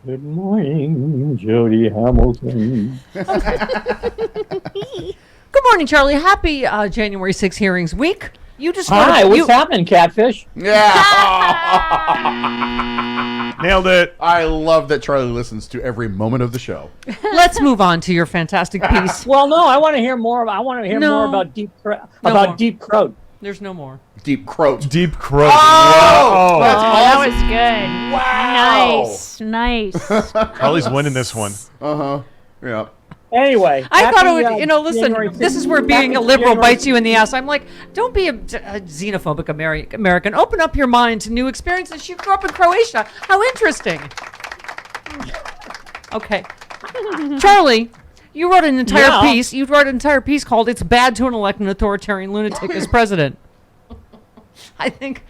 Good morning, Jody Hamilton. Good morning, Charlie. Happy January 6th hearings week. You just Hi, what's happening, Catfish? Yeah. Nailed it. I love that Charlie listens to every moment of the show. Let's move on to your fantastic piece. Well, no, I want to hear more. I want to hear more about Deep Throat. There's no more. Deep Croat. Deep Croat. Oh, that's that awesome. was good. Wow. Nice. Charlie's winning this one. Yeah. Anyway, I thought it would, January listen, this 6th. is where being a Happy liberal January bites you in the ass. I'm like, don't be a xenophobic American. Open up your mind to new experiences. You grew up in Croatia. How interesting. Okay. Charlie, you wrote an entire piece. You wrote an entire piece called "It's Bad to Elect an Authoritarian Lunatic as President." I think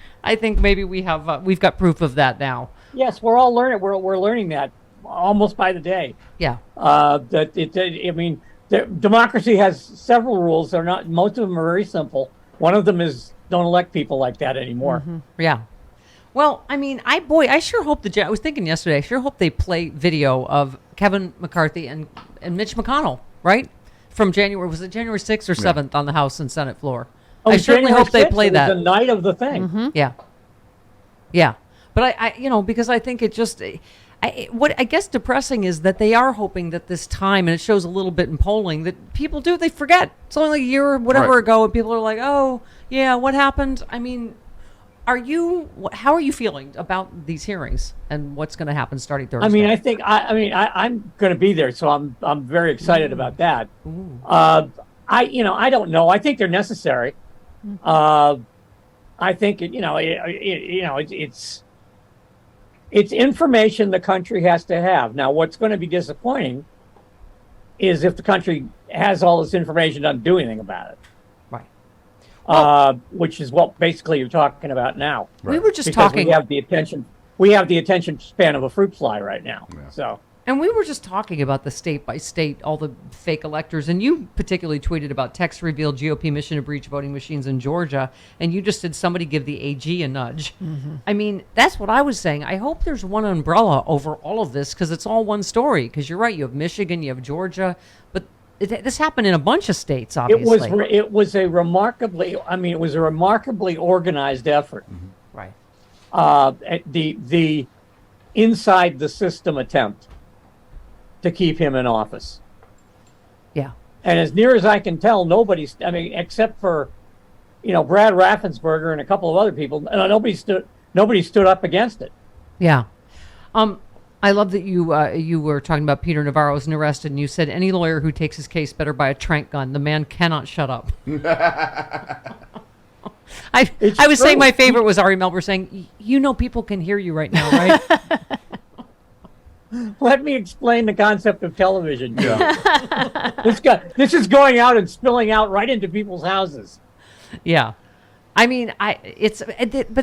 maybe we've got proof of that now. Yes, we're all learning. We're learning that almost by the day. Yeah. Democracy has several rules. They're not. Most of them are very simple. One of them is don't elect people like that anymore. Mm-hmm. Yeah. Well, I mean, I sure hope I was thinking yesterday. I sure hope they play video of Kevin McCarthy and Mitch McConnell, right? From January, was it January 6th or 7th on the House and Senate floor? I certainly hope they play that. The night of the thing. Mm-hmm. Yeah. Yeah. But I because I think it just, what I guess depressing is that they are hoping that this time, and it shows a little bit in polling, that people they forget. It's only like a year or whatever ago, and people are like, oh, yeah, what happened? I mean, how are you feeling about these hearings and what's going to happen starting Thursday? I mean, I'm going to be there, so I'm very excited about that. I don't know. I think they're necessary. I think it's information the country has to have. Now, what's going to be disappointing is if the country has all this information, doesn't do anything about it. Right. Which is what basically you're talking about now. We were just because talking. We have the attention span of a fruit fly right now. Yeah. So. And we were just talking about the state by state, all the fake electors. And you particularly tweeted about text revealed GOP mission to breach voting machines in Georgia. And you just said somebody give the AG a nudge. Mm-hmm. I mean, that's what I was saying. I hope there's one umbrella over all of this because it's all one story. Because you're right. You have Michigan, you have Georgia. But this happened in a bunch of states, obviously. It was a remarkably organized effort. Mm-hmm. Right. The inside the system attempt to keep him in office. Yeah. And as near as I can tell, except for, Brad Raffensperger and a couple of other people, nobody stood up against it. Yeah. I love that you were talking about Peter Navarro was arrested, and you said any lawyer who takes his case better buy a trank gun. The man cannot shut up. I was saying my favorite was Ari Melber saying, people can hear you right now, right? Let me explain the concept of television. Yeah. This is going out and spilling out right into people's houses. Yeah. I mean, but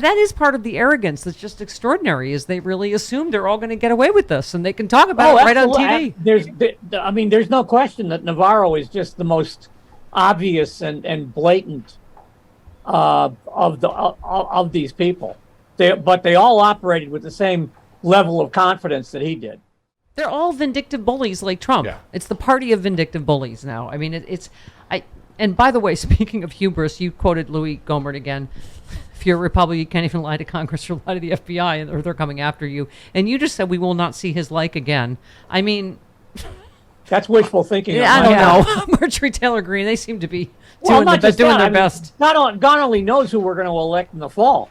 that is part of the arrogance that's just extraordinary, is they really assume they're all going to get away with this and they can talk about it right on TV. There's no question that Navarro is just the most obvious and blatant of these people. But they all operated with the same level of confidence that he did. They're all vindictive bullies like Trump. Yeah. It's the party of vindictive bullies now. I mean, and by the way, speaking of hubris, you quoted Louis Gohmert again. If you're a Republican, you can't even lie to Congress or lie to the FBI, or they're coming after you. And you just said we will not see his like again. I mean, that's wishful thinking. Yeah, I don't know. Marjorie Taylor Greene, they seem to be doing their best. God only knows who we're going to elect in the fall.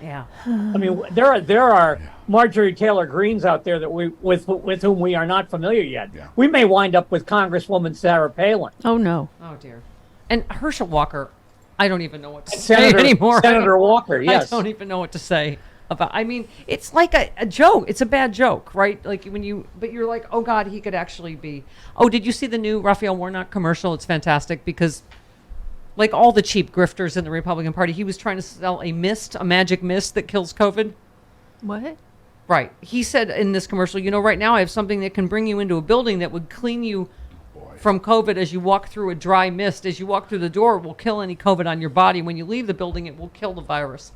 Yeah. I mean, there are Marjorie Taylor Greenes out there that with whom we are not familiar yet. Yeah. We may wind up with Congresswoman Sarah Palin. Oh no. Oh dear. And Herschel Walker, I don't even know what to say anymore. Senator Walker, yes. I don't even know what to say about. I mean, it's like a joke. It's a bad joke, right? Like but you're like, oh God, he could actually be. Oh, did you see the new Raphael Warnock commercial? It's fantastic because, like all the cheap grifters in the Republican Party, he was trying to sell a magic mist that kills COVID. What? Right. He said in this commercial, right now I have something that can bring you into a building that would clean you from COVID as you walk through a dry mist. As you walk through the door, it will kill any COVID on your body. When you leave the building, it will kill the virus.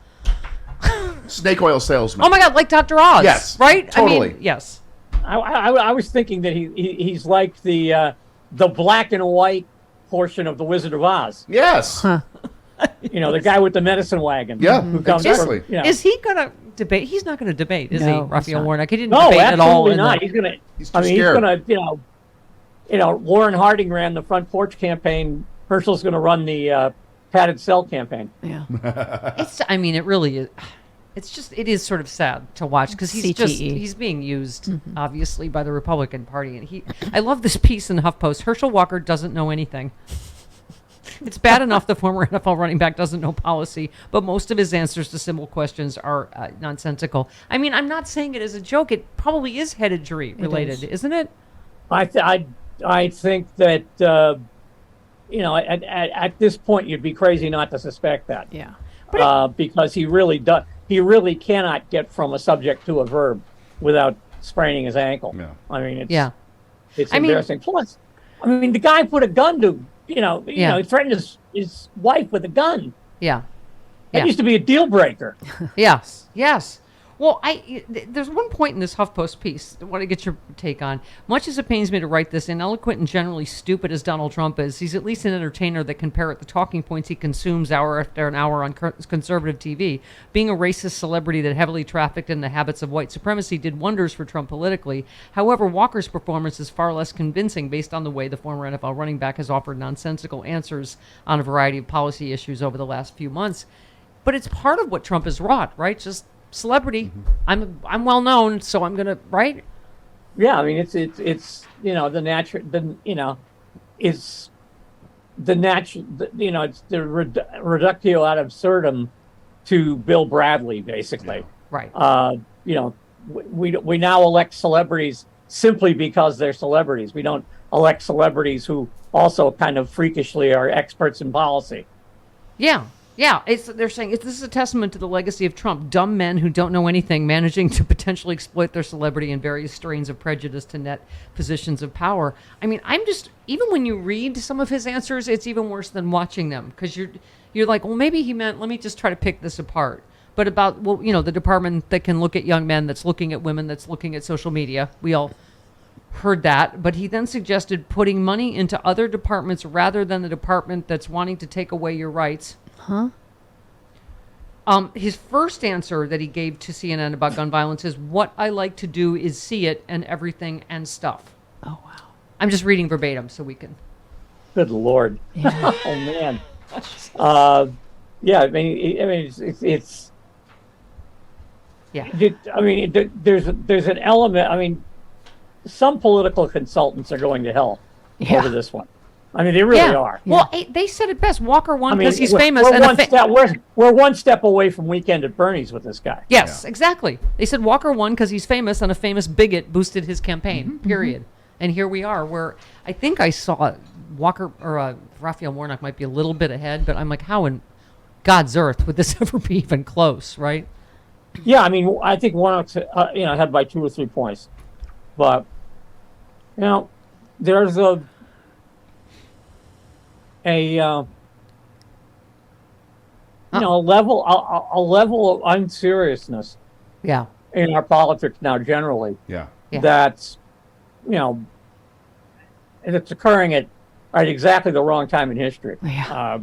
Snake oil salesman. Oh my God, like Dr. Oz. Yes. Right? Totally. I mean, yes. I was thinking that he's like the black and white portion of the Wizard of Oz. Yes. The guy with the medicine wagon. Yeah, who comes exactly. from, Is he going to debate? He's not going to debate, is No, he, Raphael he's not. Warnock? He didn't No, debate at all. absolutely not. He's gonna. He's too I mean, scared. he's gonna. Lauren Harding ran the front porch campaign. Herschel's gonna run the padded cell campaign. Yeah. It really is. It is sort of sad to watch because CTE. he's being used obviously by the Republican Party, and I love this piece in the HuffPost. Herschel Walker doesn't know anything. It's bad enough the former NFL running back doesn't know policy, but most of his answers to simple questions are nonsensical. I mean, I'm not saying it as a joke. It probably is head injury related, isn't it? I think that at this point you'd be crazy not to suspect that. Yeah. Because he really does. He really cannot get from a subject to a verb without spraining his ankle. Yeah. I mean, it's I mean- embarrassing. Plus, the guy put a gun to he threatened his wife with a gun. Yeah. That used to be a deal breaker. Yes. Well, there's one point in this HuffPost piece I want to get your take on. Much as it pains me to write this, ineloquent and generally stupid as Donald Trump is, he's at least an entertainer that can parrot the talking points he consumes hour after an hour on conservative TV. Being a racist celebrity that heavily trafficked in the habits of white supremacy did wonders for Trump politically. However, Walker's performance is far less convincing based on the way the former NFL running back has offered nonsensical answers on a variety of policy issues over the last few months. But it's part of what Trump has wrought, right? Just celebrity. I'm well known, so I'm gonna Yeah, it's the natural. It's the natural. It's the reductio ad absurdum to Bill Bradley, basically. right. We now elect celebrities simply because they're celebrities. We don't elect celebrities who also kind of freakishly are experts in policy. Yeah. They're saying this is a testament to the legacy of Trump. Dumb men who don't know anything, managing to potentially exploit their celebrity and various strains of prejudice to net positions of power. Even when you read some of his answers, it's even worse than watching them because you're like, well, maybe he meant, let me just try to pick this apart. But about, the department that can look at young men, that's looking at women, that's looking at social media, we all heard that. But he then suggested putting money into other departments rather than the department that's wanting to take away your rights. Huh? His first answer that he gave to CNN about gun violence is, what I like to do is see it and everything and stuff. Oh, wow. I'm just reading verbatim so we can. Good Lord. Yeah. Oh, man. It's Yeah. there's an element. Some political consultants are going to hell over this one. They really are. Well, they said it best. Walker won because he's we're- famous. We're one step away from Weekend at Bernie's with this guy. Yes, exactly. They said Walker won because he's famous and a famous bigot boosted his campaign, period. And here we are where I think I saw Walker or Raphael Warnock might be a little bit ahead, but I'm like, how in God's earth would this ever be even close, right? Yeah, I think Warnock's ahead by 2 or 3 points. But, there's a level of unseriousness Yeah. in our politics now generally Yeah. Yeah. that's it's occurring at exactly the wrong time in history. Yeah.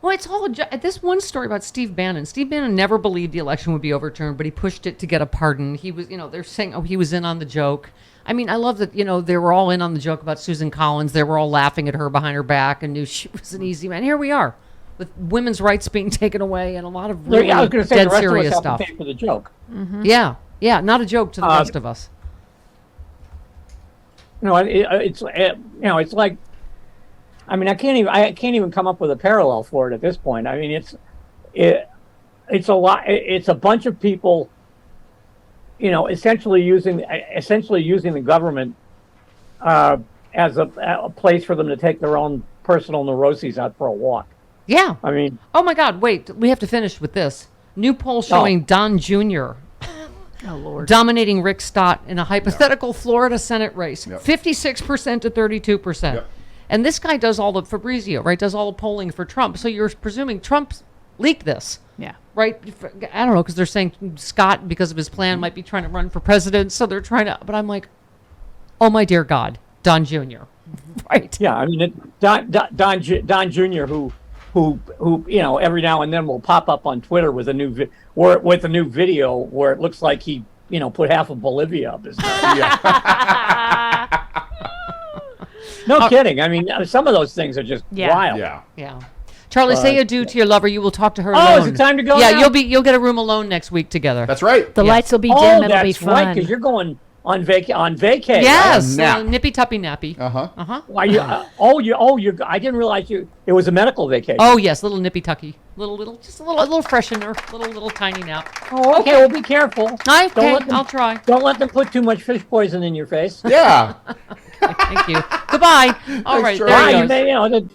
Well, it's all this one story about Steve Bannon. Steve Bannon never believed the election would be overturned, but he pushed it to get a pardon. He was, they're saying, he was in on the joke. I love that, they were all in on the joke about Susan Collins. They were all laughing at her behind her back and knew she was an easy man. Here we are with women's rights being taken away and a lot of really I was going to say dead the rest serious of us stuff. have to pay for the joke. Yeah. Not a joke to the rest of us. It's like, I can't even come up with a parallel for it at this point. It's a lot. It's a bunch of people, essentially using the government as a place for them to take their own personal neuroses out for a walk. Yeah. Oh my God, wait, we have to finish with this. New poll showing Don Jr. Oh, Lord. dominating Rick Stott in a hypothetical Florida Senate race, 56% to 32%. Yep. And this guy does all the Fabrizio, right? Does all the polling for Trump. So you're presuming Trump leaked this, Yeah. right? I don't know, because they're saying Scott, because of his plan, might be trying to run for president. So they're trying to. But I'm like, Oh my dear God, Don Jr. Right. Yeah, I mean, Don Jr., who every now and then will pop up on Twitter with a new with a new video where it looks like he put half of Bolivia up his nose. No kidding. I mean, some of those things are just wild. Yeah. Yeah. Charlie, say adieu to your lover. You will talk to her Oh, alone. is it time to go? Yeah, now? you'll get a room alone next week together. That's right. The lights will be dim. Oh, It'll be that's fun. right, because you're going on vacay. Yes, Nap. nippy tuppy nappy. Are you? You. I didn't realize it was a medical vacation. Oh yes, little nippy tucky, just a little freshener, little tiny nap. Oh, okay. Well, be careful. Okay, let them- I'll try. Don't let them put too much fish poison in your face. Yeah. Thank you. Goodbye. All right, Charlie. there he You goes. may, the